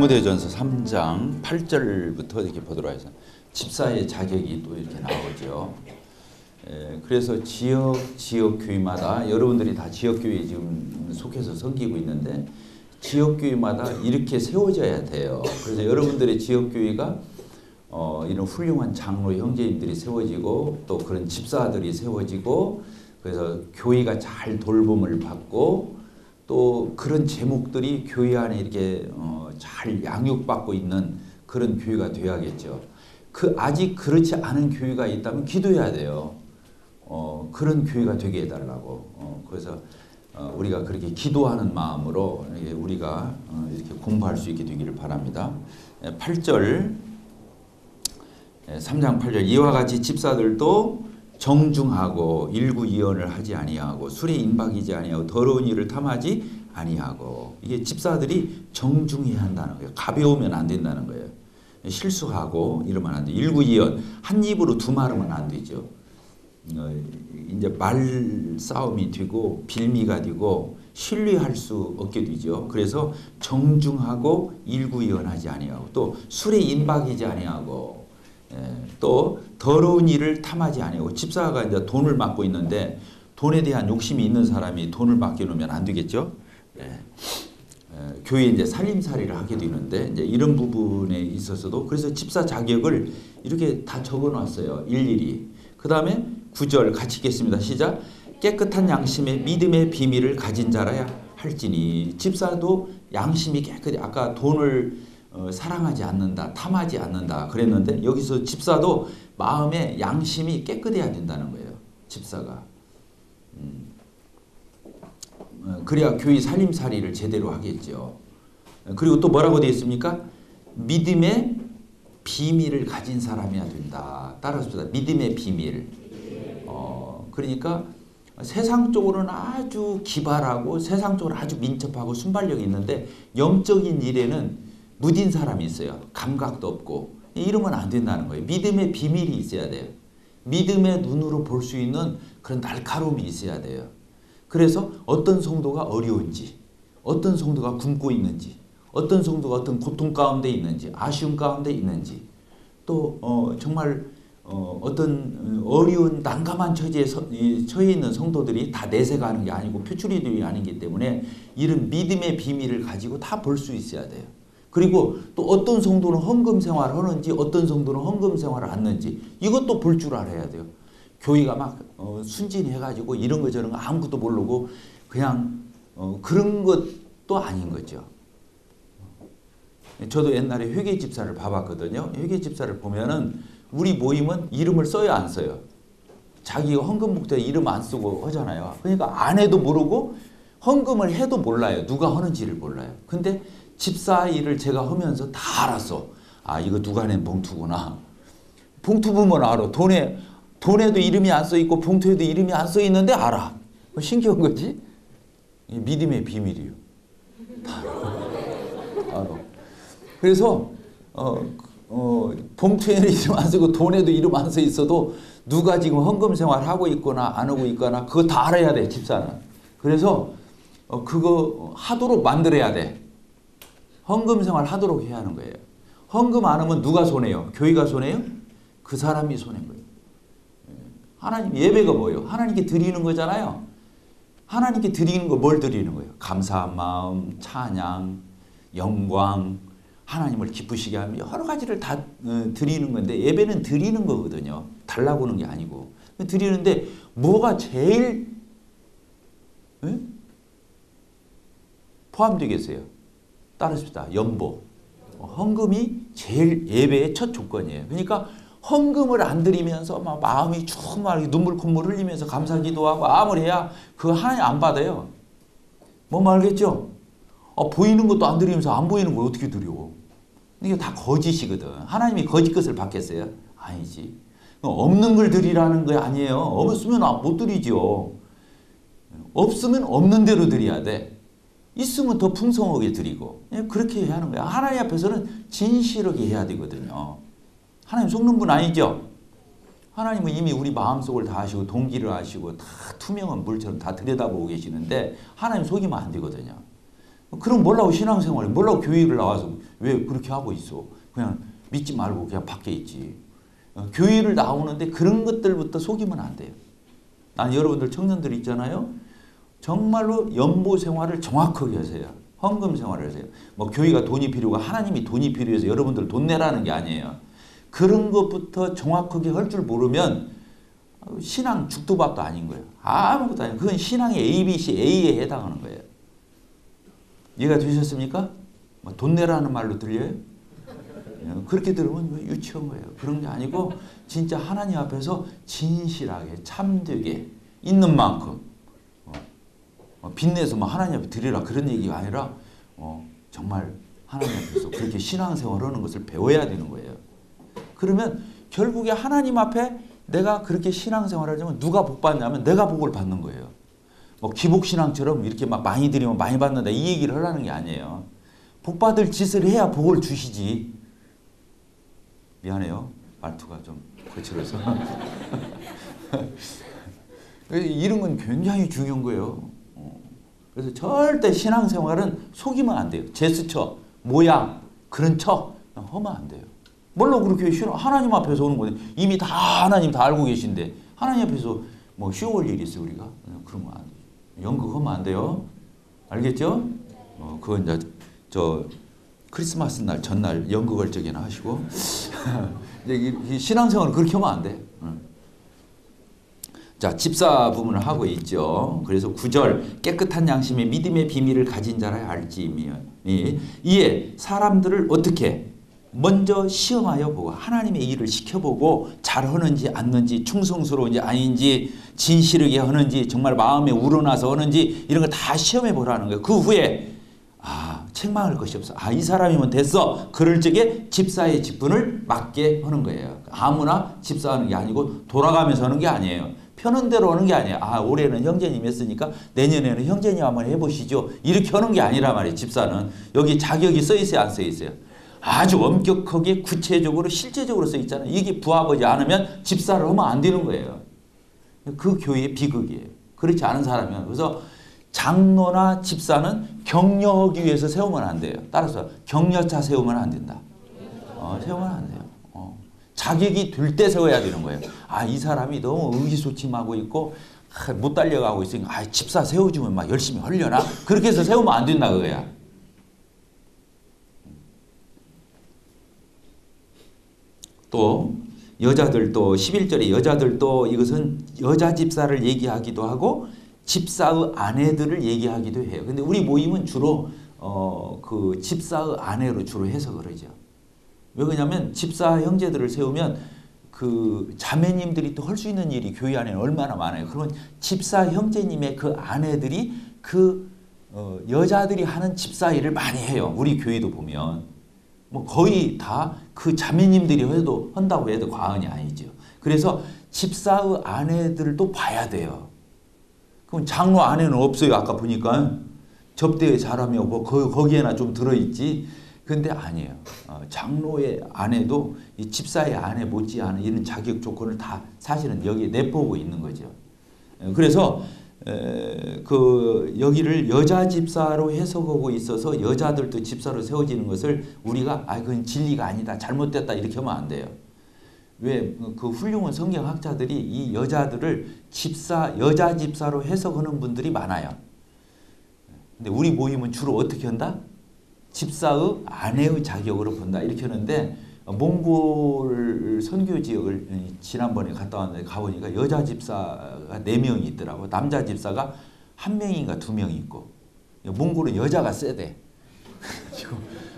디모데전서 3장 8절부터 이렇게 보도록 하겠습니다. 집사의 자격이 또 이렇게 나오죠. 그래서 지역 교회마다 여러분들이 다 지역 교회에 지금 속해서 섬기고 있는데 지역 교회마다 이렇게 세워져야 돼요. 그래서 여러분들의 지역 교회가 이런 훌륭한 장로 형제님들이 세워지고 또 그런 집사들이 세워지고 그래서 교회가 잘 돌봄을 받고 또 그런 제목들이 교회 안에 이렇게 잘 양육받고 있는 그런 교회가 되어야겠죠. 아직 그렇지 않은 교회가 있다면 기도해야 돼요. 그런 교회가 되게 해달라고. 그래서 우리가 그렇게 기도하는 마음으로 우리가 이렇게 공부할 수 있게 되기를 바랍니다. 8절 3장 8절 이와 같이 집사들도 정중하고 일구이언을 하지 아니하고 술에 임박이지 아니하고 더러운 일을 탐하지 아니하고. 이게 집사들이 정중해야 한다는 거예요. 가벼우면 안 된다는 거예요. 실수하고 이러면 안 돼. 일구이언 한 입으로 두 말하면 안 되죠. 이제 말싸움이 되고 빌미가 되고 신뢰할 수 없게 되죠. 그래서 정중하고 일구이언하지 아니하고 또 술에 임박이지 아니하고 또 더러운 일을 탐하지 아니하고. 집사가 이제 돈을 맡고 있는데 돈에 대한 욕심이 있는 사람이 돈을 맡겨놓으면 안 되겠죠. 교회에 이제 살림살이를 하게 되는데 이제 이런 부분에 있어서도 그래서 집사 자격을 이렇게 다 적어놨어요. 일일이. 그 다음에 9절 같이 읽겠습니다. 시작. 깨끗한 양심의 믿음의 비밀을 가진 자라야 할지니. 집사도 양심이 깨끗해. 아까 돈을 사랑하지 않는다, 탐하지 않는다 그랬는데 여기서 집사도 마음의 양심이 깨끗해야 된다는 거예요. 집사가. 그래야 교회 살림살이를 제대로 하겠죠. 그리고 또 뭐라고 되어 있습니까? 믿음의 비밀을 가진 사람이어야 된다. 따라서 믿음의 비밀. 그러니까 세상적으로는 아주 기발하고 세상적으로 아주 민첩하고 순발력이 있는데 영적인 일에는 무딘 사람이 있어요. 감각도 없고. 이러면 안 된다는 거예요. 믿음의 비밀이 있어야 돼요. 믿음의 눈으로 볼 수 있는 그런 날카로움이 있어야 돼요. 그래서 어떤 성도가 어려운지, 어떤 성도가 굶고 있는지, 어떤 성도가 어떤 고통 가운데 있는지, 아쉬움 가운데 있는지, 또 정말 어떤 어려운 난감한 처지에 처해 있는 성도들이 다 내세가 하는 게 아니고 표출이 아니기 때문에 이런 믿음의 비밀을 가지고 다 볼 수 있어야 돼요. 그리고 또 어떤 성도는 헌금 생활을 하는지 어떤 성도는 헌금 생활을 안 하는지 이것도 볼 줄 알아야 돼요. 교회가 막 순진해가지고 이런 거 저런 거 아무것도 모르고 그냥 그런 것도 아닌 거죠. 저도 옛날에 회계집사를 봐봤거든요. 회계집사를 보면은 우리 모임은 이름을 써요 안 써요? 자기가 헌금 목적에 이름 안 쓰고 하잖아요. 그러니까 안 해도 모르고 헌금을 해도 몰라요. 누가 하는지를 몰라요. 근데 집사 일을 제가 하면서 다 알았어. 아 이거 누가 낸 봉투구나. 봉투 보면 알아. 돈에도 이름이 안 써 있고 봉투에도 이름이 안 써 있는데 알아. 신기한 거지? 믿음의 비밀이에요. 알아. 그래서 봉투에는 이름 안 쓰고 돈에도 이름 안 써 있어도 누가 지금 헌금 생활 하고 있거나 안 하고 있거나 그거 다 알아야 돼 집사는. 그래서 그거 하도록 만들어야 돼. 헌금 생활 하도록 해야 하는 거예요. 헌금 안 하면 누가 손해요? 교회가 손해요? 그 사람이 손해인 거예요. 하나님 예배가 뭐예요? 하나님께 드리는 거잖아요. 하나님께 드리는 거 뭘 드리는 거예요? 감사한 마음, 찬양, 영광, 하나님을 기쁘시게 하며 여러 가지를 다 드리는 건데 예배는 드리는 거거든요. 달라고 하는 게 아니고. 드리는데 뭐가 제일 포함되겠어요? 따르십시다. 연보. 헌금이 제일 예배의 첫 조건이에요. 그러니까 헌금을 안 드리면서 막 마음이 정말 눈물 콧물 흘리면서 감사 기도하고 아무리 해야 그거 하나님 안 받아요. 뭔 알겠죠? 보이는 것도 안 드리면서 안 보이는 걸 어떻게 드려? 이게 다 거짓이거든. 하나님이 거짓 것을 받겠어요? 아니지. 없는 걸 드리라는 거 아니에요. 없으면 못 드리죠. 없으면 없는 대로 드려야 돼. 있으면 더 풍성하게 드리고 그렇게 해야 하는 거야. 하나님 앞에서는 진실하게 해야 되거든요. 하나님 속는 분 아니죠? 하나님은 이미 우리 마음속을 다 아시고 동기를 아시고 다 투명한 물처럼 다 들여다보고 계시는데 하나님 속이면 안 되거든요. 그럼 뭐라고 신앙생활이, 뭐라고 교회를 나와서 왜 그렇게 하고 있어? 그냥 믿지 말고 그냥 밖에 있지. 교회를 나오는데 그런 것들부터 속이면 안 돼요. 난 여러분들 청년들 있잖아요. 정말로 연보 생활을 정확하게 하세요. 헌금 생활을 하세요. 뭐 교회가 돈이 필요가 하나님이 돈이 필요해서 여러분들 돈 내라는 게 아니에요. 그런 것부터 정확하게 할 줄 모르면 신앙 죽도 밥도 아닌 거예요. 아무것도 아니에요. 그건 신앙의 ABC, A에 해당하는 거예요. 이해가 되셨습니까? 돈 내라는 말로 들려요? 그렇게 들으면 유치한 거예요. 그런 게 아니고 진짜 하나님 앞에서 진실하게 참되게 있는 만큼 빚내서 하나님 앞에 드리라 그런 얘기가 아니라 정말 하나님 앞에서 그렇게 신앙생활하는 것을 배워야 되는 거예요. 그러면 결국에 하나님 앞에 내가 그렇게 신앙생활을 하면 누가 복 받냐면 내가 복을 받는 거예요. 뭐 기복신앙처럼 이렇게 막 많이 드리면 많이 받는다 이 얘기를 하라는 게 아니에요. 복 받을 짓을 해야 복을 주시지. 미안해요. 말투가 좀 거칠어서. 이런 건 굉장히 중요한 거예요. 그래서 절대 신앙생활은 속이면 안 돼요. 제스처, 모양, 그런 척 하면 안 돼요. 물론 그렇게 하나님 앞에서 오는 거는 이미 다 하나님 다 알고 계신데 하나님 앞에서 뭐 쉬워올 일이 있어요 우리가? 그러면 안 돼요. 연극하면 안 돼요. 알겠죠? 그건 이제 저 크리스마스 날 전날 연극을 저기나 하시고 이제 신앙생활은 그렇게 하면 안 돼. 자, 집사 부분을 하고 있죠. 그래서 9절 깨끗한 양심의 믿음의 비밀을 가진 자라 알지이면 이에 사람들을 어떻게 먼저 시험하여 보고 하나님의 일을 시켜보고 잘하는지 않는지 충성스러운지 아닌지 진실하게 하는지 정말 마음에 우러나서 하는지 이런 걸 다 시험해 보라는 거예요. 그 후에 책망할 것이 없어. 이 사람이면 됐어. 그럴 적에 집사의 직분을 맡게 하는 거예요. 아무나 집사하는 게 아니고 돌아가면서 하는 게 아니에요. 편한 대로 하는 게 아니에요. 올해는 형제님 했으니까 내년에는 형제님 한번 해보시죠. 이렇게 하는 게 아니란 말이에요. 집사는. 여기 자격이 써 있어요? 안 써 있어요? 아주 엄격하게 구체적으로 실제적으로 써 있잖아요. 이게 부합하지 않으면 집사를 하면 안 되는 거예요. 그 교회의 비극이에요. 그렇지 않은 사람이면. 그래서 장로나 집사는 격려하기 위해서 세우면 안 돼요. 따라서 격려차 세우면 안 된다. 세우면 안 돼요. 자격이 될 때 세워야 되는 거예요. 이 사람이 너무 의기소침하고 있고 못 달려가고 있으니까 집사 세워주면 막 열심히 하려나? 그렇게 해서 세우면 안 된다 그거야. 또 여자들도 11절에 여자들도 이것은 여자 집사를 얘기하기도 하고 집사의 아내들을 얘기하기도 해요. 근데 우리 모임은 주로 그 집사의 아내로 주로 해석을 하죠. 왜 그러냐면 집사 형제들을 세우면 그 자매님들이 또 할 수 있는 일이 교회 안에 얼마나 많아요. 그러면 집사 형제님의 그 아내들이 그 여자들이 하는 집사 일을 많이 해요. 우리 교회도 보면 뭐 거의 다 그 자매님들이 한다고 해도 과언이 아니죠. 그래서 집사의 아내들도 봐야 돼요. 그럼 장로 아내는 없어요. 아까 보니까 접대의 사람이 없고 거기에나 좀 들어있지. 근데 아니에요. 장로의 아내도 이 집사의 아내 못지않은 이런 자격 조건을 다 사실은 여기에 내포하고 있는 거죠. 그래서 그 여기를 여자 집사로 해석하고 있어서 여자들도 집사로 세워지는 것을 우리가 그건 진리가 아니다, 잘못됐다 이렇게 하면 안 돼요. 왜 그 훌륭한 성경학자들이 이 여자들을 여자 집사로 해석하는 분들이 많아요. 근데 우리 모임은 주로 어떻게 한다? 집사의 아내의 자격으로 본다 이렇게 하는데 몽골 선교 지역을 지난번에 갔다 왔는데 가보니까 여자 집사가 4명이 있더라고. 남자 집사가 1명인가 2명이 있고. 몽골은 여자가 세대.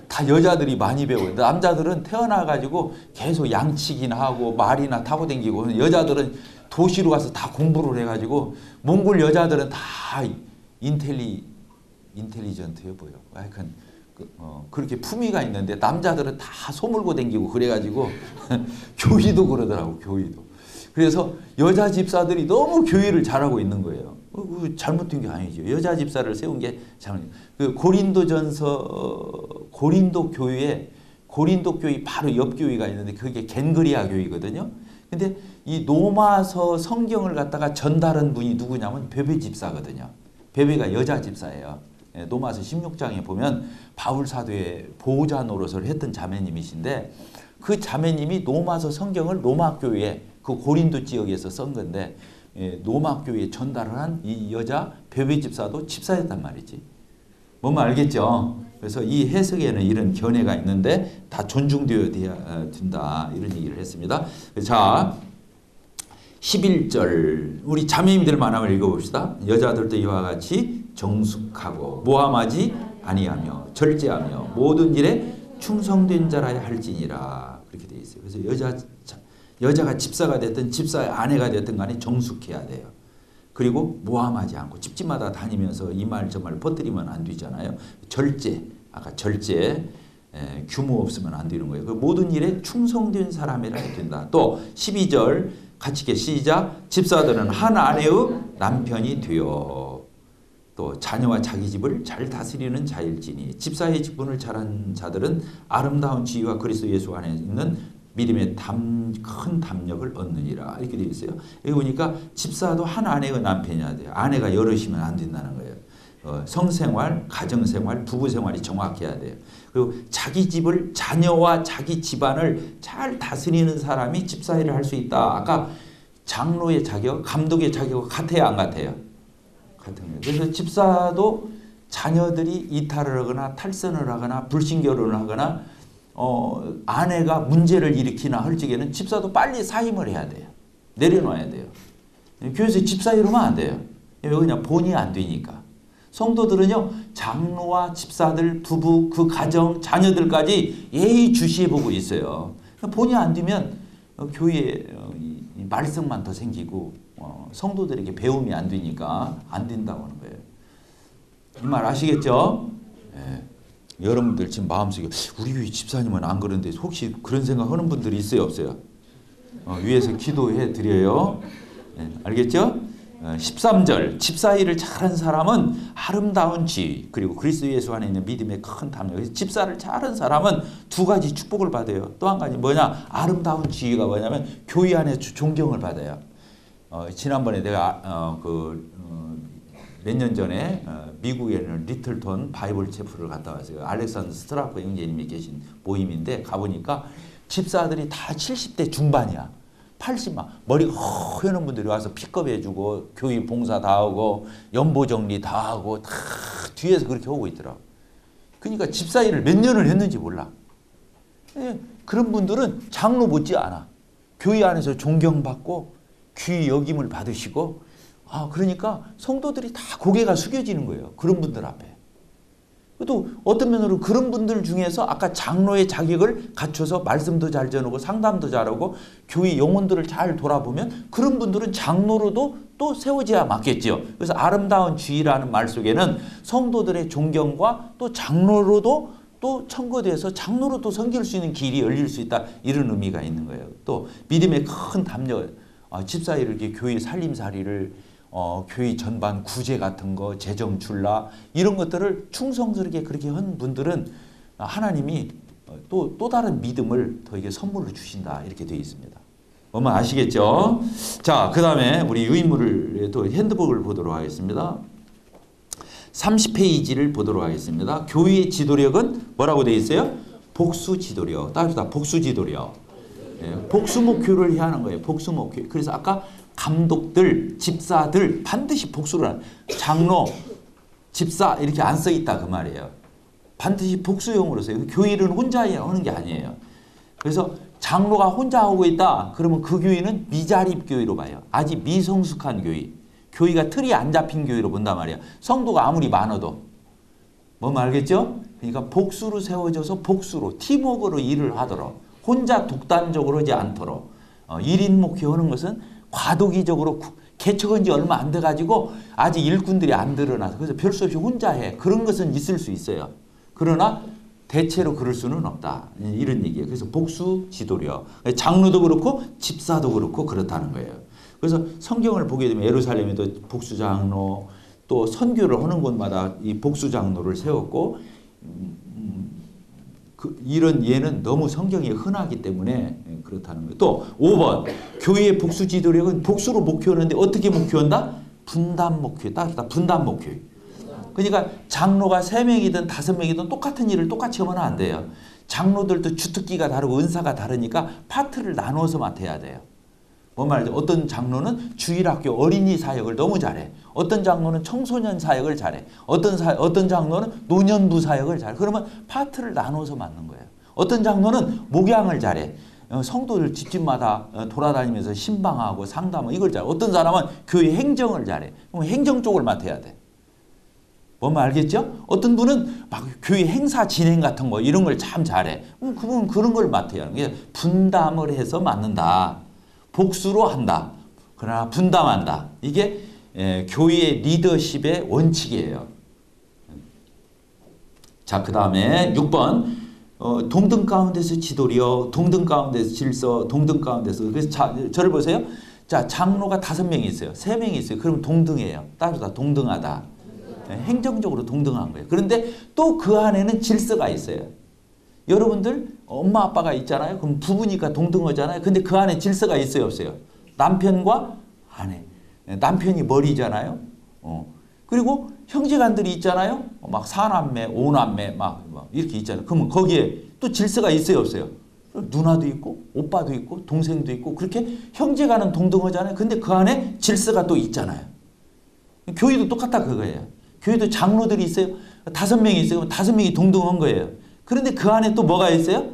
다 여자들이 많이 배워요. 남자들은 태어나가지고 계속 양치기나 하고 말이나 타고 다니고 여자들은 도시로 가서 다 공부를 해가지고 몽골 여자들은 다 인텔리전트해 보여. 약간 그렇게 품위가 있는데 남자들은 다 소물고 댕기고 그래가지고 교회도 그러더라고. 교회도. 그래서 여자 집사들이 너무 교회를 잘하고 있는 거예요. 잘못된 게 아니죠. 여자 집사를 세운 게 잘못. 그 고린도 교회 바로 옆 교회가 있는데 그게 겐그리아 교회거든요. 근데 이 로마서 성경을 갖다가 전달한 분이 누구냐면 베베 집사거든요. 베베가 여자 집사예요. 로마서 16장에 보면 바울 사도의 보호자 노릇을 했던 자매님이신데 그 자매님이 로마서 성경을 로마 교회에 그 고린도 지역에서 쓴 건데 로마 교회에 전달을 한 이 여자 베베 집사도 집사였단 말이지. 뭔 말 알겠죠? 그래서 이 해석에는 이런 견해가 있는데 다 존중되어야 된다 이런 얘기를 했습니다. 자 11절 우리 자매님들만 한번 읽어봅시다. 여자들도 이와 같이 정숙하고 모함하지 아니하며 절제하며 모든 일에 충성된 자라야 할지니라 그렇게 되어 있어요. 그래서 여자가 집사가 됐든 집사의 아내가 됐든 간에 정숙해야 돼요. 그리고 모함하지 않고 집집마다 다니면서 이 말 저 말 퍼뜨리면 안 되잖아요. 절제, 아까 절제 규모 없으면 안 되는 거예요. 그 모든 일에 충성된 사람이라 해야 된다. 또 12절 같이 읽게 시작. 집사들은 한 아내의 남편이 되어 또 자녀와 자기 집을 잘 다스리는 자일지니 집사의 직분을 잘한 자들은 아름다운 지위와 그리스도 예수 안에 있는 믿음의 큰 담력을 얻느니라 이렇게 되어 있어요. 여기 보니까 집사도 한 아내의 남편이어야 돼요. 아내가 여럿이면 안 된다는 거예요. 성생활, 가정생활, 부부생활이 정확해야 돼요. 그리고 자기 집을 자녀와 자기 집안을 잘 다스리는 사람이 집사 일을 할 수 있다. 아까 장로의 자격, 감독의 자격과 같아야 안 같아요? 같은 거예요. 그래서 집사도 자녀들이 이탈을 하거나 탈선을 하거나 불신결혼을 하거나 아내가 문제를 일으키나 할 적에는 집사도 빨리 사임을 해야 돼요. 내려놔야 돼요. 교회에서 집사 이러면 안 돼요. 왜 그냥 본이 안 되니까. 성도들은요 장로와 집사들, 부부, 그 가정, 자녀들까지 예의주시해보고 있어요. 본이 안 되면 교회에 말썽만 더 생기고 성도들에게 배움이 안 되니까 안 된다고 하는 거예요. 이 말 아시겠죠? 네. 여러분들 지금 마음속에 우리 교회 집사님은 안 그런데 혹시 그런 생각하는 분들이 있어요 없어요? 위에서 기도해 드려요. 네, 알겠죠? 13절 집사 일을 잘한 사람은 아름다운 지위 그리고 그리스도 예수 안에 있는 믿음의 큰 담력. 집사를 잘한 사람은 두 가지 축복을 받아요. 또 한 가지 뭐냐? 아름다운 지위가 뭐냐면 교회 안에 존경을 받아요. 지난번에 내가 몇 년 전에 미국에 있는 리틀턴 바이블 체프를 갔다 왔어요. 알렉산더 스트라프 형제님이 계신 모임인데 가보니까 집사들이 다 70대 중반이야. 80만 머리 허연 분들이 와서 픽업해주고 교회 봉사 다 하고 연보 정리 다 하고 다 뒤에서 그렇게 오고 있더라. 그러니까 집사 일을 몇 년을 했는지 몰라. 그런 분들은 장로 못지 않아. 교회 안에서 존경받고 귀 여김을 받으시고 그러니까 성도들이 다 고개가 숙여지는 거예요. 그런 분들 앞에. 또 어떤 면으로 그런 분들 중에서 아까 장로의 자격을 갖춰서 말씀도 잘 전하고 상담도 잘하고 교회 영혼들을 잘 돌아보면 그런 분들은 장로로도 또 세워져야 맞겠죠. 그래서 아름다운 지위라는 말 속에는 성도들의 존경과 또 장로로도 또 청거돼서 장로로도 섬길 수 있는 길이 열릴 수 있다. 이런 의미가 있는 거예요. 또 믿음의 큰 담력, 집사 이렇게 교회 살림살이를 교회 전반 구제 같은 거, 재정 줄라 이런 것들을 충성스럽게 그렇게 한 분들은 하나님이 또 다른 믿음을 더에게 선물로 주신다 이렇게 되어 있습니다. 엄마 아시겠죠? 자, 그 다음에 우리 유인물을 또 핸드북을 보도록 하겠습니다. 30페이지를 보도록 하겠습니다. 교회의 지도력은 뭐라고 되어 있어요? 복수 지도력. 따라서 복수 지도력. 복수 목표를 해야 하는 거예요. 복수 목표. 그래서 아까 감독들, 집사들 반드시 복수를 하는 장로, 집사 이렇게 안 써 있다 그 말이에요. 반드시 복수용으로 써요. 교회는 혼자 하는 게 아니에요. 그래서 장로가 혼자 하고 있다 그러면 그 교회는 미자립 교회로 봐요. 아직 미성숙한 교회. 교회가 틀이 안 잡힌 교회로 본단 말이야. 성도가 아무리 많아도. 뭔 말 알겠죠? 그러니까 복수로 세워져서 복수로 팀워크로 일을 하도록 혼자 독단적으로 하지 않도록 1인 목회하는 것은 과도기적으로 개척한 지 얼마 안 돼가지고 아직 일꾼들이 안 드러나서 그래서 별 수 없이 혼자 해. 그런 것은 있을 수 있어요. 그러나 대체로 그럴 수는 없다. 이런 얘기예요. 그래서 복수 지도력. 장로도 그렇고 집사도 그렇고 그렇다는 거예요. 그래서 성경을 보게 되면 예루살렘에도 복수 장로 또 선교를 하는 곳마다 이 복수 장로를 세웠고 이런 예는 너무 성경에 흔하기 때문에 그렇다는 거예요. 또 5번 교회의 복수 지도력은 복수로 목표하는데 어떻게 목표한다? 분단 목표. 따뜻한 분단 목표. 그러니까 장로가 3명이든 5명이든 똑같은 일을 똑같이 하면 안 돼요. 장로들도 주특기가 다르고 은사가 다르니까 파트를 나눠서 맡아야 돼요. 뭔 말이죠? 어떤 장로는 주일학교 어린이 사역을 너무 잘해. 어떤 장로는 청소년 사역을 잘해. 어떤 장로는 노년부 사역을 잘해. 그러면 파트를 나눠서 맡는 거예요. 어떤 장로는 목양을 잘해. 성도들 집집마다 돌아다니면서 신방하고 상담하고 이걸 잘해. 어떤 사람은 교회 행정을 잘해. 그럼 행정 쪽을 맡아야 돼. 뭔 말 알겠죠? 어떤 분은 막 교회 행사 진행 같은 거 이런 걸 참 잘해. 그분은 그런 걸 맡아야 하는 거예요. 분담을 해서 맡는다. 복수로 한다. 그러나 분담한다. 이게 교회의 리더십의 원칙이에요. 자, 그 다음에 6번. 동등 가운데서 지도리여, 동등 가운데서 질서, 동등 가운데서. 그래서 저를 보세요. 자, 장로가 5명이 있어요. 3명이 있어요. 그럼 동등해요. 따로다 동등하다. 행정적으로 동등한 거예요. 그런데 또 그 안에는 질서가 있어요. 여러분들 엄마 아빠가 있잖아요. 그럼 부부니까 동등하잖아요. 근데 그 안에 질서가 있어요, 없어요? 남편과 아내. 남편이 머리잖아요. 그리고 형제간들이 있잖아요. 막 4남매, 5남매 막 이렇게 있잖아요. 그러면 거기에 또 질서가 있어요, 없어요? 누나도 있고 오빠도 있고 동생도 있고 그렇게 형제간은 동등하잖아요. 근데 그 안에 질서가 또 있잖아요. 교회도 똑같다 그거예요. 교회도 장로들이 있어요. 5명이 있어요. 그럼 5명이 동등한 거예요. 그런데 그 안에 또 뭐가 있어요?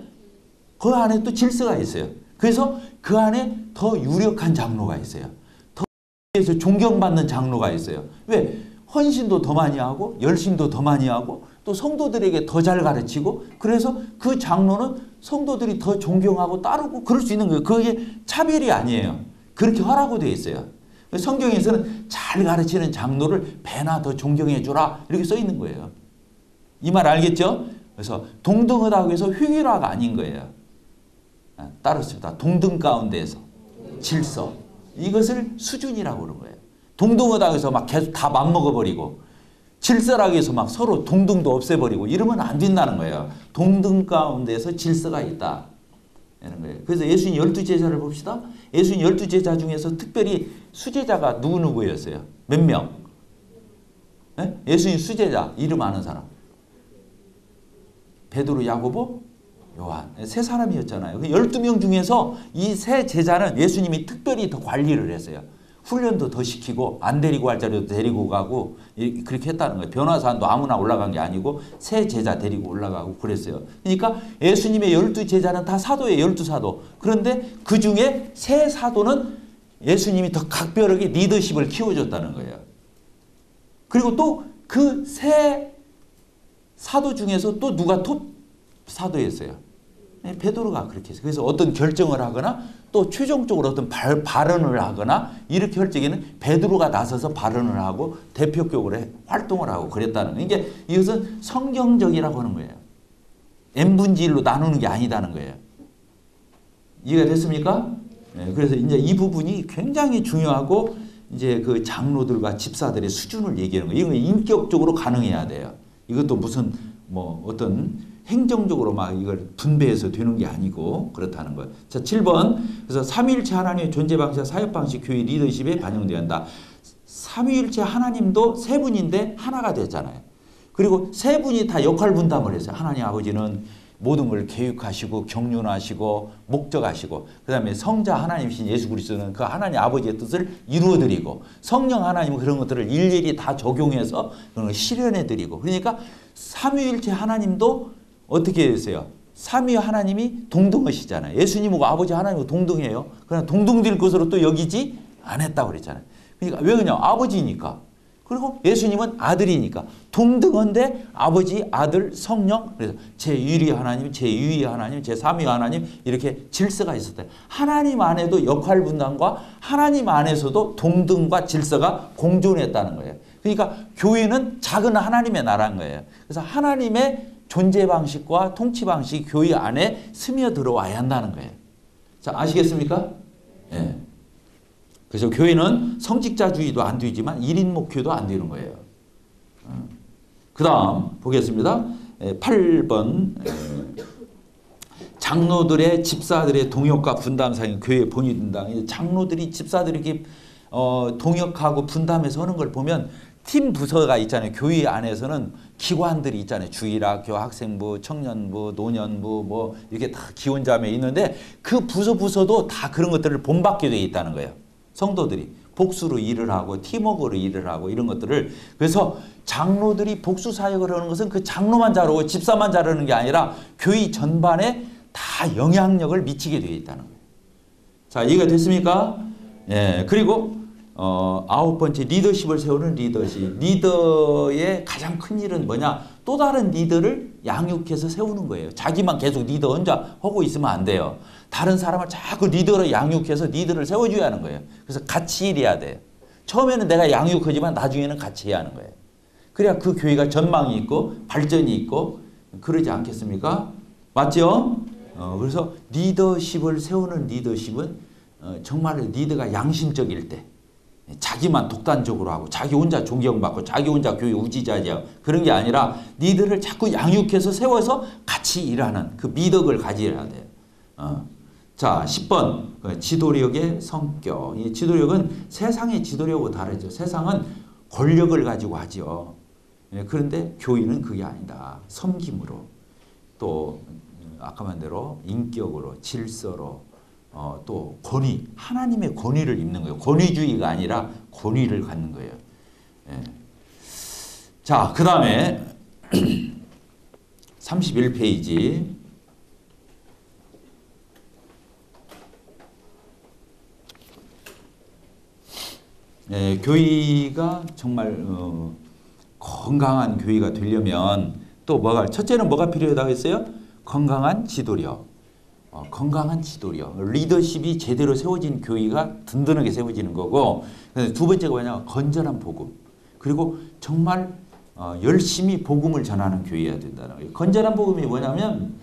그 안에 또 질서가 있어요. 그래서 그 안에 더 유력한 장로가 있어요. 더 위에서 존경받는 장로가 있어요. 왜? 헌신도 더 많이 하고 열심도 더 많이 하고 또 성도들에게 더 잘 가르치고 그래서 그 장로는 성도들이 더 존경하고 따르고 그럴 수 있는 거예요. 그게 차별이 아니에요. 그렇게 하라고 되어 있어요. 성경에서는 잘 가르치는 장로를 배나 더 존경해 주라 이렇게 써 있는 거예요. 이 말 알겠죠? 그래서 동등하다고 해서 획일화가 아닌 거예요. 따랐습니다. 동등 가운데에서 질서. 이것을 수준이라고 그러는 거예요. 동등하다고 해서 막 계속 다 맘먹어버리고 질서라고 해서 막 서로 동등도 없애버리고 이러면 안 된다는 거예요. 동등 가운데에서 질서가 있다. 이런 거예요. 그래서 예수님 12제자를 봅시다. 예수님 12제자 중에서 특별히 수제자가 누구였어요? 몇 명? 네? 예수님 수제자 이름 아는 사람. 베드로, 야고보, 요한. 3사람이었잖아요. 12명 중에서 이 3제자는 예수님이 특별히 더 관리를 했어요. 훈련도 더 시키고 안 데리고 갈 자리도 데리고 가고 그렇게 했다는 거예요. 변화산도 아무나 올라간 게 아니고 3제자 데리고 올라가고 그랬어요. 그러니까 예수님의 12제자는 다 사도예요. 12사도. 그런데 그 중에 3사도는 예수님이 더 각별하게 리더십을 키워줬다는 거예요. 그리고 또 그 3사도 중에서 또 누가 톱 사도였어요? 베드로가 그렇게 했어요. 그래서 어떤 결정을 하거나 또 최종적으로 어떤 발언을 하거나 이렇게 할 적에는 베드로가 나서서 발언을 하고 대표격으로 활동을 하고 그랬다는 거예요. 이게 이것은 성경적이라고 하는 거예요. N분지일로 나누는 게 아니다는 거예요. 이해가 됐습니까? 네, 그래서 이제 이 부분이 굉장히 중요하고 이제 그 장로들과 집사들의 수준을 얘기하는 거예요. 이건 인격적으로 가능해야 돼요. 이것도 무슨 뭐 어떤 행정적으로 막 이걸 분배해서 되는 게 아니고 그렇다는 거예요. 자, 7번. 그래서 삼위일체 하나님의 존재 방식, 사역 방식, 교회 리더십에 반영되어야 한다. 삼위일체 하나님도 3분인데 하나가 됐잖아요. 그리고 3분이 다 역할 분담을 했어요. 하나님 아버지는 모든 걸 계획하시고 경륜하시고 목적하시고 그다음에 성자 하나님이신 예수 그리스도는 그 하나님 아버지의 뜻을 이루어드리고 성령 하나님은 그런 것들을 일일이 다 적용해서 그런 걸 실현해드리고 그러니까 삼위일체 하나님도 어떻게 했어요? 삼위 하나님이 동등하시잖아요. 예수님하고 아버지 하나님하고 동등해요. 그러나 동등될 것으로 또 여기지 않았다고 그랬잖아요. 그러니까 왜 그냥 아버지니까. 그리고 예수님은 아들이니까 동등한데 아버지, 아들, 성령 그래서 제1위 하나님, 제2위 하나님, 제3위 하나님 이렇게 질서가 있었대요. 하나님 안에도 역할 분담과 하나님 안에서도 동등과 질서가 공존했다는 거예요. 그러니까 교회는 작은 하나님의 나라인 거예요. 그래서 하나님의 존재 방식과 통치 방식이 교회 안에 스며들어와야 한다는 거예요. 자, 아시겠습니까? 예. 그래서 교회는 성직자주의도 안 되지만 1인 목회도 안 되는 거예요. 그 다음 보겠습니다. 8번 장로들의 집사들의 동역과 분담 사이 교회의 본이 된다. 장로들이 집사들에게 동역하고 분담해서 하는 걸 보면 팀 부서가 있잖아요. 교회 안에서는 기관들이 있잖아요. 주일학교, 학생부, 청년부, 노년부 뭐 이렇게 다 기원자매 있는데 그 부서도 다 그런 것들을 본받게 되어 있다는 거예요. 성도들이 복수로 일을 하고 팀워크로 일을 하고 이런 것들을. 그래서 장로들이 복수 사역을 하는 것은 그 장로만 잘하고 집사만 잘하는 게 아니라 교회 전반에 다 영향력을 미치게 되어 있다는 거예요. 자, 이해가 됐습니까? 예. 그리고 9번째, 리더십을 세우는 리더십. 리더의 가장 큰 일은 뭐냐? 또 다른 리더를 양육해서 세우는 거예요. 자기만 계속 리더 혼자 하고 있으면 안 돼요. 다른 사람을 자꾸 리더로 양육해서 리더를 세워줘야 하는 거예요. 그래서 같이 일해야 돼요. 처음에는 내가 양육하지만 나중에는 같이 해야 하는 거예요. 그래야 그 교회가 전망이 있고 발전이 있고 그러지 않겠습니까? 맞죠? 그래서 리더십을 세우는 리더십은 정말 리더가 양심적일 때, 자기만 독단적으로 하고 자기 혼자 존경받고 자기 혼자 교회 우지자지하고 그런 게 아니라 리더를 자꾸 양육해서 세워서 같이 일하는 그 미덕을 가져야 돼요. 자, 10번 지도력의 성격. 이 지도력은 세상의 지도력하고 다르죠. 세상은 권력을 가지고 하죠. 그런데 교회는 그게 아니다. 섬김으로, 또 아까 말 대로 인격으로, 질서로, 또 권위, 하나님의 권위를 입는 거예요. 권위주의가 아니라 권위를 갖는 거예요. 예. 자, 그 다음에 31페이지. 예, 교회가 정말 건강한 교회가 되려면 또 첫째는 뭐가 필요하다고 했어요? 건강한 지도력. 건강한 지도력. 리더십이 제대로 세워진 교회가 든든하게 세워지는 거고, 두 번째가 뭐냐? 건전한 복음. 그리고 정말 열심히 복음을 전하는 교회여야 된다는 거예요. 건전한 복음이 뭐냐면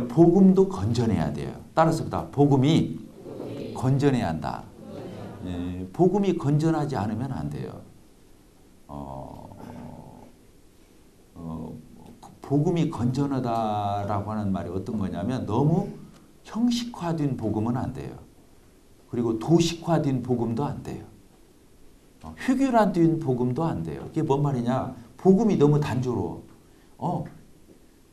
복음도 건전해야 돼요. 따라서 복음이 건전해야 한다. 복음이 건전하지 않으면 안 돼요. 복음이 건전하다라고 하는 말이 어떤 거냐면 너무 형식화된 복음은 안 돼요. 그리고 도식화된 복음도 안 돼요. 획일화된 복음도 안 돼요. 이게 뭔 말이냐? 복음이 너무 단조로워.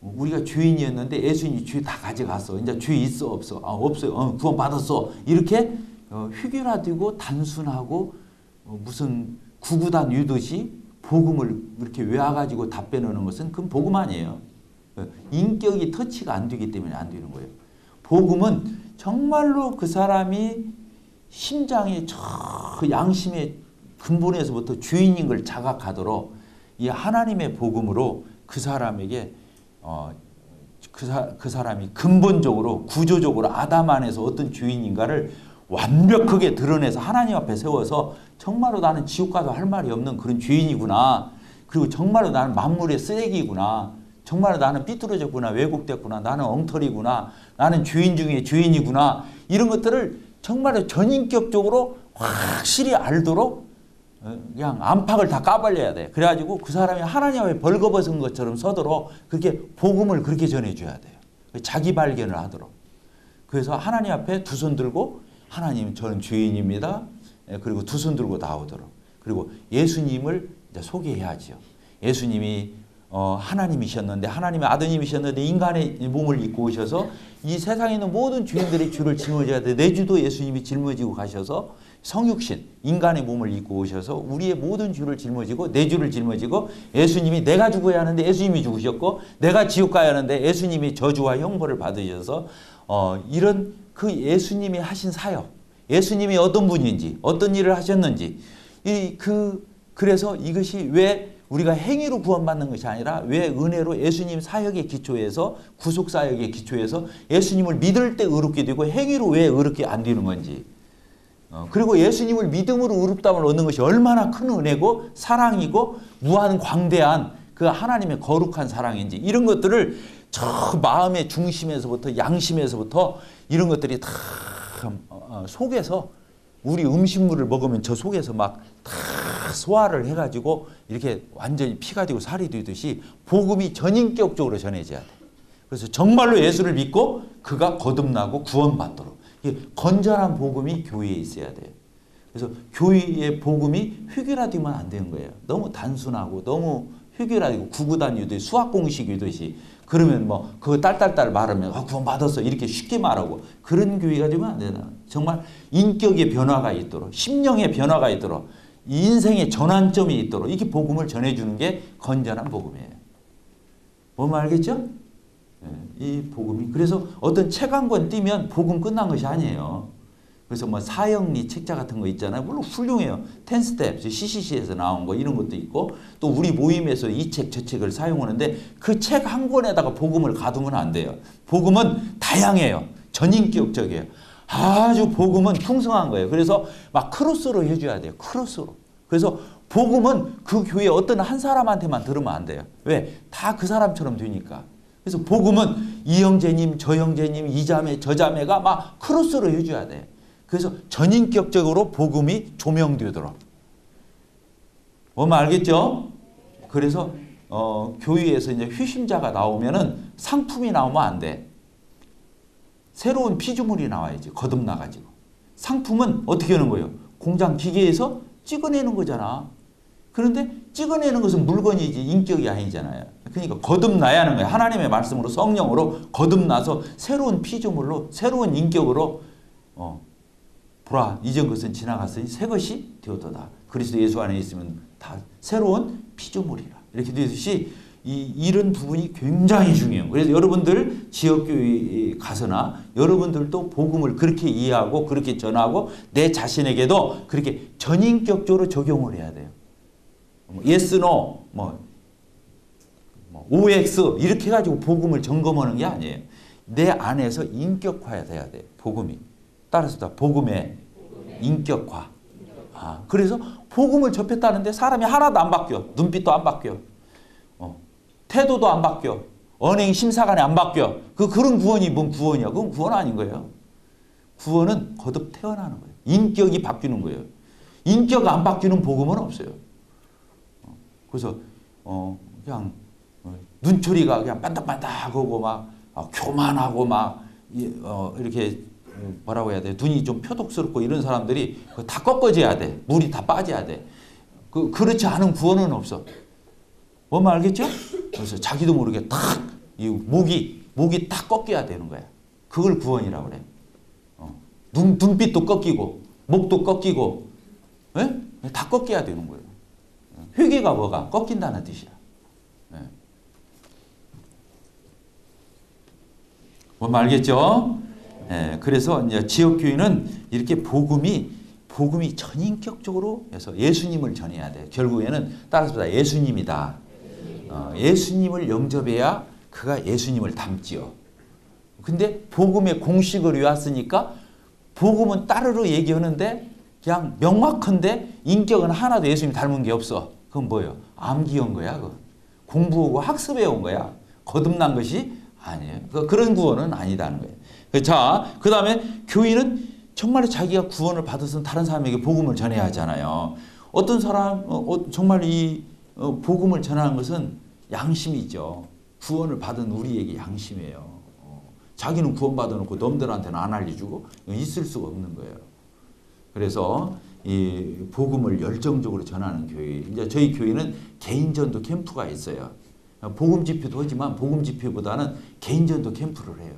우리가 죄인이었는데 예수님이 죄 다 가져갔어. 이제 죄 있어 없어? 없어요. 구원 받았어. 이렇게 획일화되고 단순하고 무슨 구구단 유듯이 복음을 이렇게 외워가지고 답변하는 것은 그건 복음 아니에요. 인격이 터치가 안 되기 때문에 안 되는 거예요. 복음은 정말로 그 사람이 심장의 저 양심의 근본에서부터 주인인 걸 자각하도록 이 하나님의 복음으로 그 사람에게 그 사람이 근본적으로 구조적으로 아담 안에서 어떤 주인인가를 완벽하게 드러내서 하나님 앞에 세워서 정말로 나는 지옥 가도 할 말이 없는 그런 죄인이구나. 그리고 정말로 나는 만물의 쓰레기구나. 정말로 나는 삐뚤어졌구나. 왜곡됐구나. 나는 엉터리구나. 나는 죄인 중에 죄인이구나. 이런 것들을 정말로 전인격적으로 확실히 알도록 그냥 안팎을 다 까발려야 돼. 그래가지고 그 사람이 하나님 앞에 벌거벗은 것처럼 서도록 그렇게 복음을 그렇게 전해줘야 돼요. 자기 발견을 하도록. 그래서 하나님 앞에 두 손 들고 하나님 저는 죄인입니다. 그리고 두 손 들고 나오도록. 그리고 예수님을 이제 소개해야죠. 예수님이 하나님이셨는데 하나님의 아드님이셨는데 인간의 몸을 입고 오셔서 이 세상에 있는 모든 죄인들의 죄를 짊어져야 돼. 내 죄도 예수님이 짊어지고 가셔서 성육신 인간의 몸을 입고 오셔서 우리의 모든 죄를 짊어지고 내 죄를 짊어지고 예수님이 내가 죽어야 하는데 예수님이 죽으셨고 내가 지옥 가야 하는데 예수님이 저주와 형벌을 받으셔서 이런 그 예수님이 하신 사역, 예수님이 어떤 분인지 어떤 일을 하셨는지 그래서 이것이 왜 우리가 행위로 구원받는 것이 아니라 왜 은혜로 예수님 사역의 기초에서 구속 사역의 기초에서 예수님을 믿을 때 의롭게 되고 행위로 왜 의롭게 안 되는 건지 그리고 예수님을 믿음으로 의롭다함을 얻는 것이 얼마나 큰 은혜고 사랑이고 무한 광대한 그 하나님의 거룩한 사랑인지 이런 것들을 저 마음의 중심에서부터 양심에서부터 이런 것들이 다 속에서 우리 음식물을 먹으면 저 속에서 막 다 소화를 해가지고 이렇게 완전히 피가 되고 살이 되듯이 복음이 전인격적으로 전해져야 돼. 그래서 정말로 예수를 믿고 그가 거듭나고 구원받도록 건전한 복음이 교회에 있어야 돼요. 그래서 교회의 복음이 획일화되면 안 되는 거예요. 너무 단순하고 너무 획일화되고 구구단위도 수학 공식이듯이 그러면 뭐 그거 딸딸딸 말하면 구원 받았어 이렇게 쉽게 말하고 그런 교회가 되면 안 되나. 정말 인격의 변화가 있도록 심령의 변화가 있도록 인생의 전환점이 있도록 이렇게 복음을 전해주는 게 건전한 복음이에요. 뭔 알겠죠? 이 복음이 그래서 어떤 책 한 권 띄면 복음 끝난 것이 아니에요. 그래서 뭐 사형리 책자 같은 거 있잖아요. 물론 훌륭해요. 10스텝, CCC에서 나온 거 이런 것도 있고 또 우리 모임에서 이 책 저 책을 사용하는데 그 책 한 권에다가 복음을 가두면 안 돼요. 복음은 다양해요. 전인격적이에요. 아주 복음은 풍성한 거예요. 그래서 막 크로스로 해줘야 돼요. 크로스로. 그래서 복음은 그 교회 어떤 한 사람한테만 들으면 안 돼요. 왜? 다 그 사람처럼 되니까. 그래서 복음은 이 형제님, 저 형제님, 이 자매, 저 자매가 막 크로스로 해줘야 돼요. 그래서 전인격적으로 복음이 조명되도록. 뭔 알겠죠? 그래서 교회에서 이제 휴심자가 나오면은 상품이 나오면 안 돼. 새로운 피조물이 나와야지. 거듭나가지고. 상품은 어떻게 하는 거예요? 공장 기계에서 찍어내는 거잖아. 그런데 찍어내는 것은 물건이지 인격이 아니잖아요. 그러니까 거듭나야 하는 거예요. 하나님의 말씀으로 성령으로 거듭나서 새로운 피조물로 새로운 인격으로 보라 이전 것은 지나갔으니 새 것이 되었도다. 그리스도 예수 안에 있으면 다 새로운 피조물이라. 이렇게 되듯이 이런 부분이 굉장히 중요해요. 그래서 여러분들 지역교회 가서나 여러분들도 복음을 그렇게 이해하고 그렇게 전하고 내 자신에게도 그렇게 전인격적으로 적용을 해야 돼요. yes, no, OX 이렇게 해가지고 복음을 점검하는 게 아니에요. 내 안에서 인격화돼야 돼요. 복음이. 따라서 복음의 인격화. 그래서 복음을 접했다는데 사람이 하나도 안 바뀌어. 눈빛도 안 바뀌어. 태도도 안 바뀌어. 언행 심사관이 안 바뀌어. 그런 구원이 뭔 구원이야? 그건 구원 아닌 거예요. 구원은 거듭 태어나는 거예요. 인격이 바뀌는 거예요. 인격 안 바뀌는 복음은 없어요. 그래서 그냥 눈초리가 그냥 반짝반짝하고 막 교만하고 막 이렇게 뭐라고 해야 돼? 눈이 좀 표독스럽고 이런 사람들이 다 꺾어져야 돼. 물이 다 빠져야 돼. 그렇지 않은 구원은 없어. 뭔 말 알겠죠? 그래서 자기도 모르게 탁 이 목이 탁 꺾여야 되는 거야. 그걸 구원이라고 그래. 눈빛도 꺾이고 목도 꺾이고 에? 다 꺾여야 되는 거예요. 회개가 뭐가? 꺾인다는 뜻이야. 뭔 말 알겠죠? 그래서 이제 지역교회는 이렇게 복음이 전인격적으로 해서 예수님을 전해야 돼. 결국에는 따라서 예수님이다. 예수님을 영접해야 그가 예수님을 닮지요. 근데 복음의 공식을 외웠으니까 복음은 따르르 얘기하는데 그냥 명확한데 인격은 하나도 예수님 닮은 게 없어. 그건 뭐예요? 암기한 거야. 그건. 공부하고 학습해 온 거야. 거듭난 것이 아니에요. 그런 구원은 아니다는 거예요. 자, 그 다음에 교인은 정말 자기가 구원을 받아서 다른 사람에게 복음을 전해야 하잖아요. 어떤 사람 정말 이 복음을 전하는 것은 양심이죠. 구원을 받은 우리에게 양심이에요. 자기는 구원 받아놓고 놈들한테는 안 알려주고 있을 수가 없는 거예요. 그래서 이 복음을 열정적으로 전하는 교회. 이제 저희 교회는 개인전도 캠프가 있어요. 복음 집회도 하지만 복음 집회보다는 개인전도 캠프를 해요.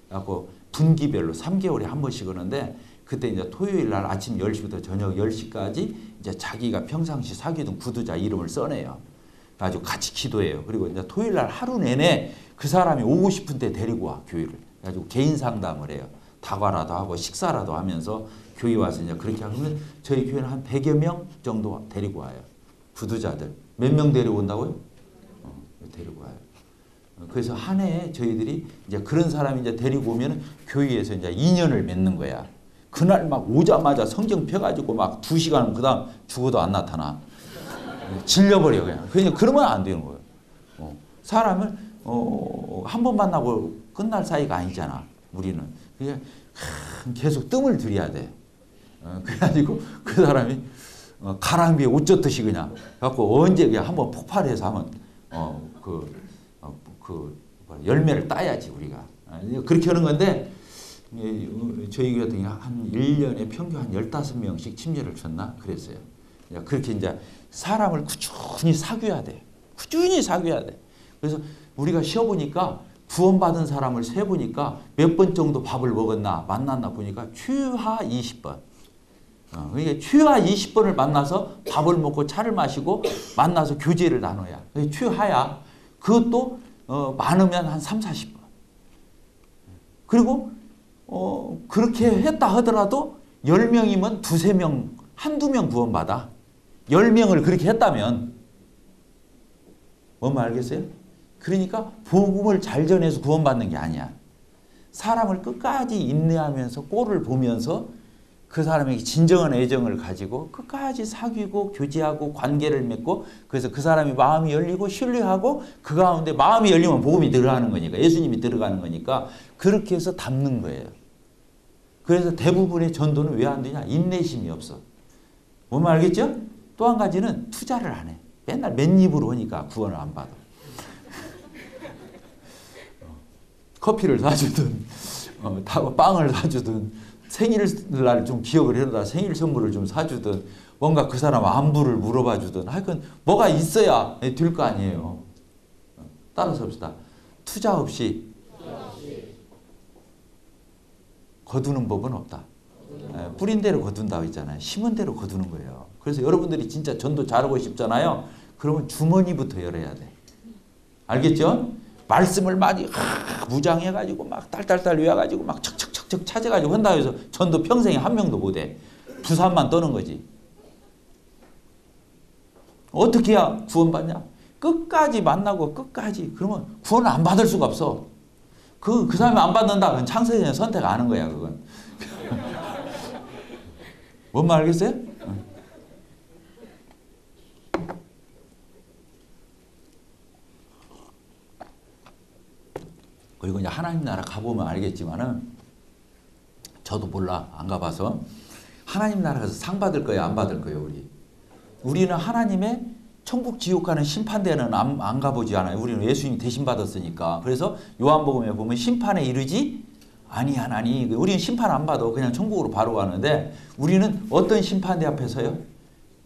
그래서 분기별로 3개월에 한 번씩 하는데 그때 이제 토요일 날 아침 10시부터 저녁 10시까지 이제 자기가 평상시 사귀던 구두자 이름을 써내요. 아주 같이 기도해요. 그리고 이제 토요일 날 하루 내내 그 사람이 오고 싶은 때 데리고 와 교회를. 그래가지고 개인 상담을 해요. 다과라도 하고 식사라도 하면서 교회 와서 이제 그렇게 하면 저희 교회는 한 100여 명 정도 데리고 와요. 구두자들. 몇 명 데려온다고요? 데리고 와요. 그래서 한 해에 저희들이 이제 그런 사람이 이제 데리고 오면 교회에서 이제 인연을 맺는 거야. 그날 막 오자마자 성경 펴가지고 막 2시간 그 다음 죽어도 안 나타나. 질려버려 그냥. 그러면 안 되는 거예요. 사람을 한 번 만나고 끝날 사이가 아니잖아. 우리는. 그냥 계속 뜸을 들여야 돼. 그래가지고 그 사람이 가랑비에 옷 젖듯이 그냥 갖고 언제 그냥 한번 폭발해서 하면 열매를 따야지 우리가. 그렇게 하는 건데 저희 교회 같은 경우 한 1년에 평균 한 15명씩 침례를 줬나? 그랬어요. 그렇게 이제 사람을 꾸준히 사귀어야 돼. 꾸준히 사귀어야 돼. 그래서 우리가 쉬어보니까 구원받은 사람을 세보니까 몇 번 정도 밥을 먹었나 만났나 보니까 최하 20번. 그러니까 최하 20번을 만나서 밥을 먹고 차를 마시고 만나서 교제를 나눠야. 최하야. 그것도 많으면 한 3, 40번. 그리고 그렇게 했다 하더라도 10명이면 두세 명, 한두 명 구원받아. 10명을 그렇게 했다면 뭔 말 알겠어요? 그러니까 복음을 잘 전해서 구원받는 게 아니야. 사람을 끝까지 인내하면서 꼴을 보면서 그 사람에게 진정한 애정을 가지고 끝까지 사귀고 교제하고 관계를 맺고 그래서 그 사람이 마음이 열리고 신뢰하고 그 가운데 마음이 열리면 복음이 들어가는 거니까 예수님이 들어가는 거니까 그렇게 해서 담는 거예요. 그래서 대부분의 전도는 왜 안 되냐? 인내심이 없어. 뭔 말 알겠죠? 또 한 가지는 투자를 안 해. 맨날 맨입으로 하니까 구원을 안 받아. 커피를 사주든 빵을 사주든 생일날 좀 기억을 해다 생일 선물을 좀 사주든 뭔가 그 사람 안부를 물어봐 주든 하여튼 뭐가 있어야 될 거 아니에요. 따라서 합시다. 투자 없이 거두는 법은 없다. 뿌린 대로 거둔다고 했잖아요. 심은 대로 거두는 거예요. 그래서 여러분들이 진짜 전도 잘하고 싶잖아요. 그러면 주머니부터 열어야 돼. 알겠죠? 말씀을 많이 무장해가지고 막 딸딸딸 외워가지고 막 척척척척 찾아가지고 한다 해서 전도 평생에 한 명도 못해. 부산만 떠는 거지. 어떻게 해야 구원받냐? 끝까지 만나고 끝까지. 그러면 구원을 안 받을 수가 없어. 그 사람이 안 받는다. 그건 창세전에 선택 안 하는 거야. 그건. 뭔 말 알겠어요? 그리고 이제 하나님 나라 가보면 알겠지만은 저도 몰라 안 가봐서 하나님 나라 가서 상 받을 거예요 안 받을 거예요 우리는 하나님의 천국 지옥 가는 심판대는 안 가보지 않아요. 우리는 예수님이 대신 받았으니까. 그래서 요한복음에 보면 심판에 이르지 아니하나니 우리는 심판 안 받아 그냥 천국으로 바로 가는데 우리는 어떤 심판대 앞에 서요?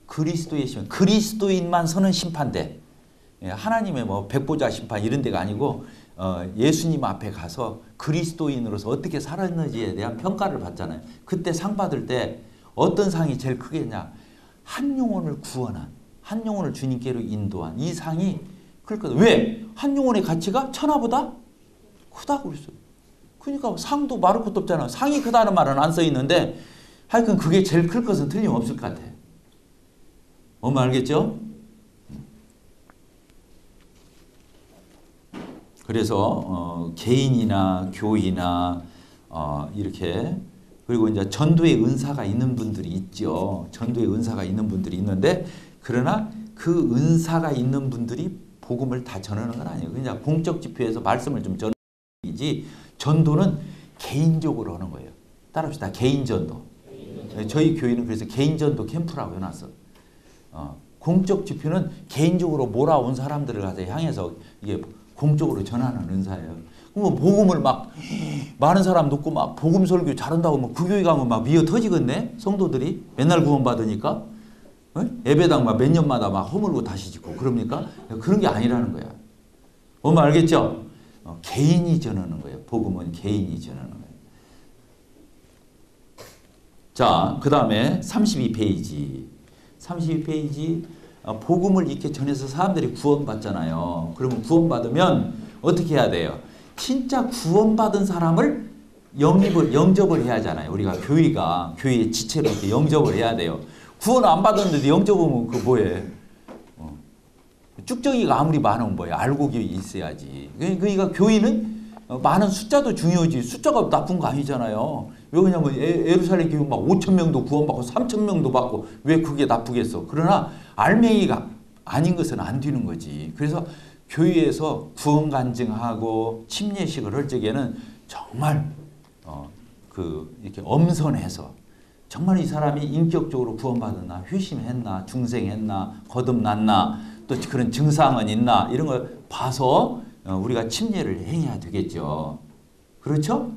그리스도의 심판. 그리스도인만 서는 심판대. 하나님의 뭐 백보자 심판 이런 데가 아니고 예수님 앞에 가서 그리스도인으로서 어떻게 살았는지에 대한 평가를 받잖아요. 그때 상 받을 때 어떤 상이 제일 크겠냐? 한 영혼을 구원한, 한 영혼을 주님께로 인도한 이 상이 클 거다. 왜? 한 영혼의 가치가 천하보다 크다고 그랬어요. 그러니까 상도 말할 것도 없잖아. 상이 크다는 말은 안 써 있는데 하여튼 그게 제일 클 것은 틀림없을 것 같아. 뭔 말 알겠죠? 그래서 개인이나 교회나 이렇게 그리고 이제 전도의 은사가 있는 분들이 있죠. 전도의 은사가 있는 분들이 있는데 그러나 그 은사가 있는 분들이 복음을 다 전하는 건 아니에요. 그냥 공적 집회에서 말씀을 좀 전하는 이지 전도는 개인적으로 하는 거예요. 따라합시다. 개인 전도. 저희 교회는 그래서 개인 전도 캠프라고 해놨어. 공적 집회는 개인적으로 몰아온 사람들을 가서 향해서 이게 공적으로 전하는 은사예요. 그럼 복음을 막 많은 사람 듣고 막 복음 설교 잘한다고 뭐 그 교회 가면 막 미어 터지겠네. 성도들이 맨날 구원 받으니까 예배당 막 몇 년마다 막 허물고 다시 짓고 그럽니까? 그런 게 아니라는 거야. 뭔 말 알겠죠? 개인이 전하는 거예요. 복음은 개인이 전하는 거예요. 자, 그 다음에 32페이지. 32페이지. 복음을 이렇게 전해서 사람들이 구원받잖아요. 그러면 구원받으면 어떻게 해야 돼요? 진짜 구원받은 사람을 영접을 해야 하잖아요. 우리가 교회의 지체로 이렇게 영접을 해야 돼요. 구원 안 받았는데 영접하면 그 뭐해? 쭉정이가 아무리 많으면 뭐해? 알고 있어야지. 그러니까 교회는 많은 숫자도 중요하지. 숫자가 나쁜 거 아니잖아요. 왜 그러냐면 예루살렘 교회 막 5,000명도 구원받고 3,000명도 받고 왜 그게 나쁘겠어? 그러나 알맹이가 아닌 것은 안 되는 거지. 그래서 교회에서 구원 간증하고 침례식을 할 적에는 정말 이렇게 엄선해서 정말 이 사람이 인격적으로 구원받았나, 회심했나, 중생했나, 거듭났나, 또 그런 증상은 있나 이런 걸 봐서 우리가 침례를 행해야 되겠죠. 그렇죠?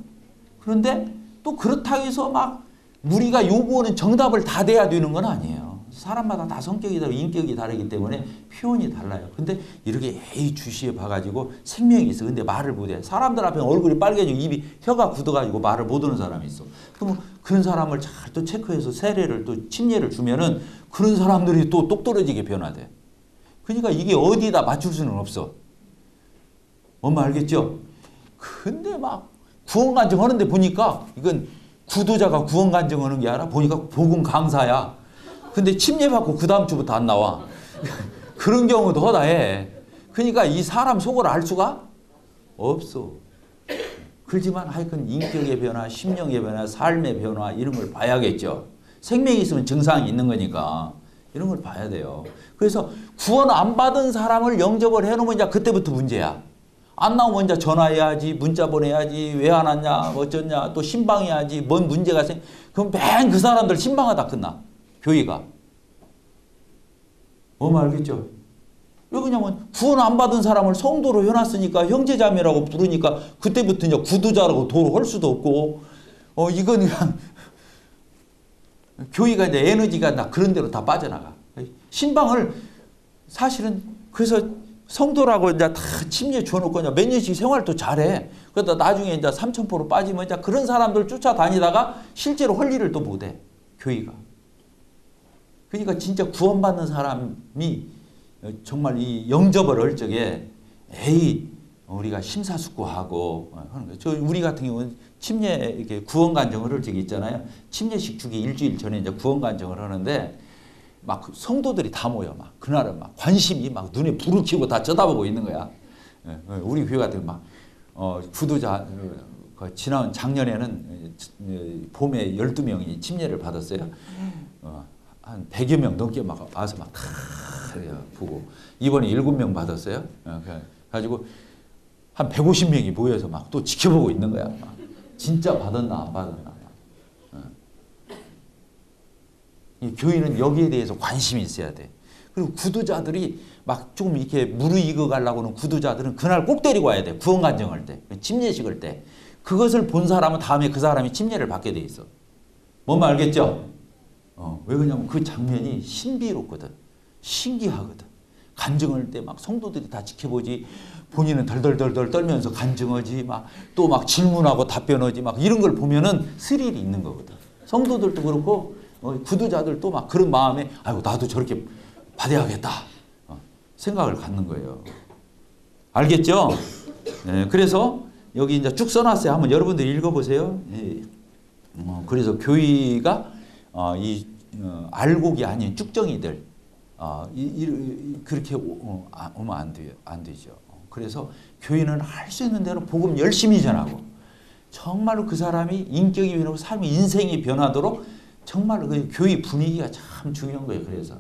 그런데 또 그렇다고 해서 막 우리가 요구하는 정답을 다 돼야 되는 건 아니에요. 사람마다 다 성격이 다르고 인격이 다르기 때문에 표현이 달라요. 근데 이렇게 에이 주시해 봐가지고 생명이 있어. 근데 말을 못해. 사람들 앞에 얼굴이 빨개지고 입이 혀가 굳어가지고 말을 못하는 사람이 있어. 그럼 그런 사람을 잘 또 체크해서 세례를 또 침례를 주면은 그런 사람들이 또 똑떨어지게 변화돼. 그러니까 이게 어디다 맞출 수는 없어. 뭔 말 알겠죠? 근데 막 구원간증 하는데 보니까 이건 구도자가 구원간증 하는 게 아니라 보니까 복음 강사야. 근데 침례받고 그 다음 주부터 안 나와. 그런 경우도 허다해. 그러니까 이 사람 속을 알 수가 없어. 그렇지만 하여튼 인격의 변화, 심령의 변화, 삶의 변화 이런 걸 봐야겠죠. 생명이 있으면 증상이 있는 거니까 이런 걸 봐야 돼요. 그래서 구원 안 받은 사람을 영접을 해놓으면 이제 그때부터 문제야. 안 나오면 이제 전화해야지, 문자 보내야지, 왜 안 왔냐, 어쩌냐, 또 신방해야지, 뭔 문제가 생. 그럼 맨 그 사람들 신방하다 끝나. 교회가. 뭐 알겠죠? 왜 그러냐면 구원 안 받은 사람을 성도로 해놨으니까 형제자매라고 부르니까 그때부터 이제 구두자라고 도로 할 수도 없고 이건 그냥 교회가 이제 에너지가 다 그런 대로 다 빠져나가. 신방을 사실은 그래서 성도라고 이제 다 침례 줘놓고 이제 몇 년씩 생활도 잘해. 그러다 나중에 이제 삼천포로 빠지면 이제 그런 사람들 쫓아다니다가 실제로 할 일을 또 못해. 교회가. 그러니까 진짜 구원받는 사람이 정말 이 영접을 할 적에 에이 우리가 심사숙고하고 하는 거예요. 저 우리 같은 경우는 침례 이렇게 구원간증을 할 적이 있잖아요. 침례식 주기 일주일 전에 이제 구원간증을 하는데 막 성도들이 다 모여 막 그날은 막 관심이 막 눈에 불을 켜고 다 쳐다보고 있는 거야. 우리 교회 같은 막 구두자 지난 작년에는 봄에 12명이 침례를 받았어요. 한 100여 명 넘게 막 와서 막 보고 이번에 7명 받았어요. 가지고 한 150명이 모여서 막 또 지켜보고 있는 거야. 막. 진짜 받았나 안 받았나. 이 교회는 여기에 대해서 관심이 있어야 돼. 그리고 구두자들이 막 조금 이렇게 무르익어 가려고는 구두자들은 그날 꼭 데리고 와야 돼. 구원간증할 때, 침례식 할 때. 그것을 본 사람은 다음에 그 사람이 침례를 받게 돼 있어. 뭔 말 알겠죠? 왜 그러냐면 그 장면이 신비롭거든. 신기하거든. 간증할 때 막 성도들이 다 지켜보지. 본인은 덜덜덜덜 떨면서 간증하지. 막 또 막 질문하고 답변하지. 막 이런 걸 보면은 스릴이 있는 거거든. 성도들도 그렇고 구두자들도 막 그런 마음에 아이고 나도 저렇게 받아야겠다 생각을 갖는 거예요. 알겠죠? 네, 그래서 여기 이제 쭉 써놨어요. 한번 여러분들 읽어보세요. 그래서 교회가 알곡이 아닌 쭉정이들 그렇게 오면 안 되죠. 그래서 교회는 할 수 있는 대로 복음 열심히 전하고 정말로 그 사람이 인격이 변하고 삶의 인생이 변하도록 정말로 그 교회 분위기가 참 중요한 거예요. 그래서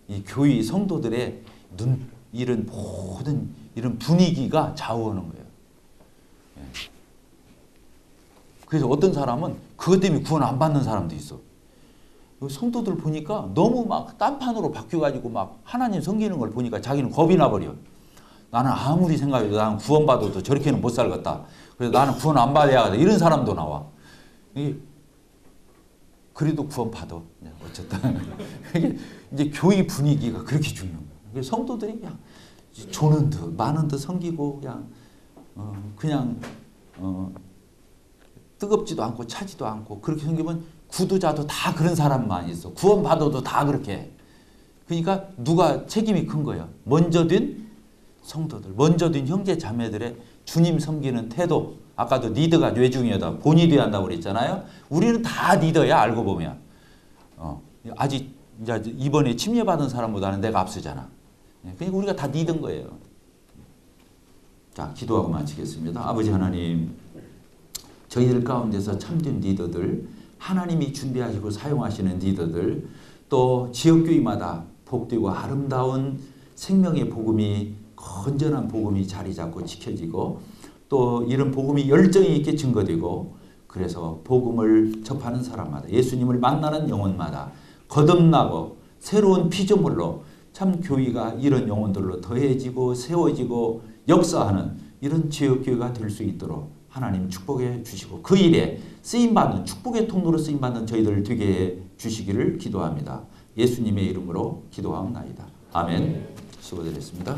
이 교회 성도들의 이런 모든 이런 분위기가 좌우하는 거예요. 그래서 어떤 사람은 그것 때문에 구원 안 받는 사람도 있어. 성도들 보니까 너무 막 딴판으로 바뀌어가지고 막 하나님 섬기는 걸 보니까 자기는 겁이 나버려. 나는 아무리 생각해도 나는 구원받아도 저렇게는 못 살겠다. 그래서 나는 구원 안 받아야겠다. 이런 사람도 나와. 그래도 구원 받아. 어쨌든. 이제 교회 분위기가 그렇게 중요한 거야. 성도들이 그냥 조는 듯, 많은 듯 섬기고, 그냥, 뜨겁지도 않고 차지도 않고, 그렇게 섬기면 구두자도 다 그런 사람만 있어. 구원 받아도 다 그렇게 해. 그러니까 누가 책임이 큰 거야. 먼저 된 성도들, 먼저 된 형제 자매들의 주님 섬기는 태도. 아까도 리더가 뇌중이다. 본이 돼야 한다고 그랬잖아요. 우리는 다 리더야, 알고 보면. 아직 이제 이번에 침례받은 사람보다는 내가 앞서잖아. 그러니까 우리가 다 리더인 거예요. 자, 기도하고 마치겠습니다. 아버지 하나님, 저희들 가운데서 참된 리더들, 하나님이 준비하시고 사용하시는 리더들, 또 지역교회마다 복되고 아름다운 생명의 복음이, 건전한 복음이 자리 잡고 지켜지고, 또 이런 복음이 열정이 있게 증거되고, 그래서 복음을 접하는 사람마다, 예수님을 만나는 영혼마다 거듭나고 새로운 피조물로 참 교회가 이런 영혼들로 더해지고 세워지고 역사하는 이런 지역교회가 될 수 있도록 하나님 축복해 주시고 그 일에 쓰임받는 축복의 통로로 쓰임받는 저희들 되게 해 주시기를 기도합니다. 예수님의 이름으로 기도하옵나이다. 아멘. 수고드렸습니다.